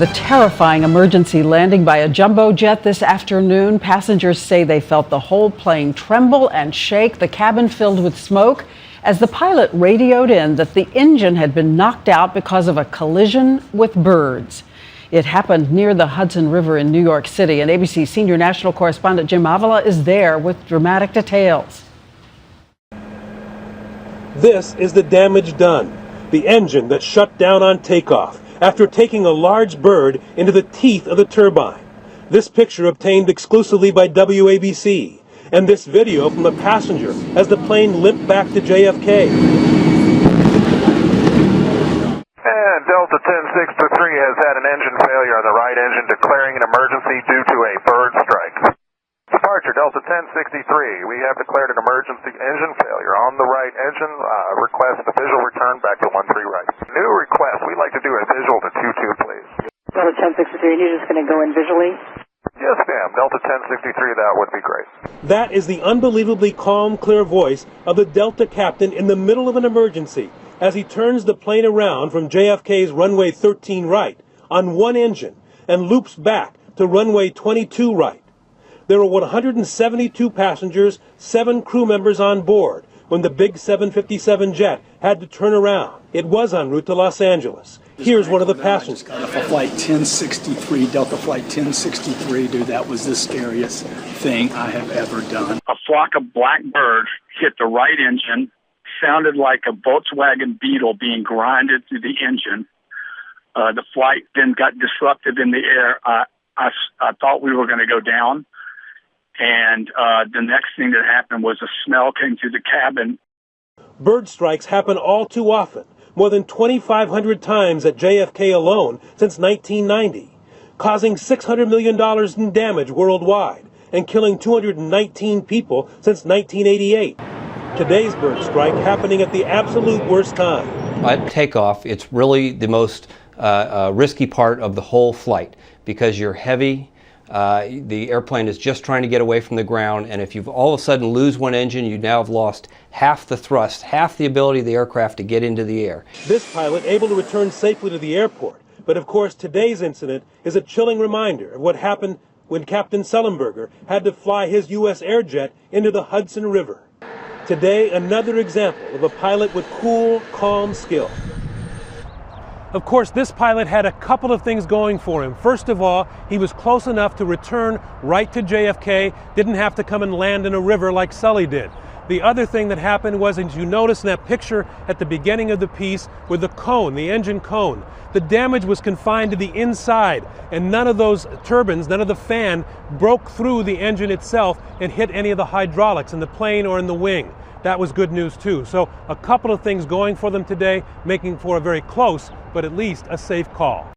the terrifying emergency landing by a jumbo jet this afternoon. Passengers say they felt the whole plane tremble and shake, the cabin filled with smoke, as the pilot radioed in that the engine had been knocked out because of a collision with birds. It happened near the Hudson River in New York City, and ABC senior national correspondent Jim Avila is there with dramatic details. This is the damage done. The engine that shut down on takeoff after taking a large bird into the teeth of the turbine. This picture obtained exclusively by WABC, and this video from a passenger as the plane limped back to JFK. And Delta 1063 has had an engine failure on the right engine, declaring an emergency due to a bird strike. Departure Delta 1063, we have declared an emergency engine failure on the right engine. Request a visual return back to 13 right. New request, we'd like to do a visual to 22, please. Delta 1063, you're just going to go in visually? Yes, ma'am. Delta 1063, that would be great. That is the unbelievably calm, clear voice of the Delta captain in the middle of an emergency as he turns the plane around from JFK's runway 13 right on one engine and loops back to runway 22 right. There were 172 passengers, 7 crew members on board when the big 757 jet had to turn around. It was en route to Los Angeles. Here's one of the passengers. I just got off of Flight 1063, Delta Flight 1063, dude. That was the scariest thing I have ever done. A flock of black birds hit the right engine, sounded like a Volkswagen beetle being grinded through the engine. The flight then got disrupted in the air. I thought we were going to go down. And the next thing that happened was a smell came through the cabin. Bird strikes happen all too often, more than 2,500 times at JFK alone since 1990, causing $600 million in damage worldwide and killing 219 people since 1988. Today's bird strike happening at the absolute worst time. At takeoff, it's really the most risky part of the whole flight because you're heavy. The airplane is just trying to get away from the ground, and if you all of a sudden lose one engine, you now have lost half the thrust, half the ability of the aircraft to get into the air. This pilot able to return safely to the airport, but of course today's incident is a chilling reminder of what happened when Captain Sullenberger had to fly his U.S. Airjet into the Hudson River. Today, another example of a pilot with cool, calm skill. Of course, this pilot had a couple of things going for him. First of all, he was close enough to return right to JFK, didn't have to come and land in a river like Sully did. The other thing that happened was, as you notice in that picture at the beginning of the piece, with the cone, the engine cone, the damage was confined to the inside, and none of those turbines, none of the fan broke through the engine itself and hit any of the hydraulics in the plane or in the wing. That was good news too. So a couple of things going for them today, making for a very close, but at least a safe call.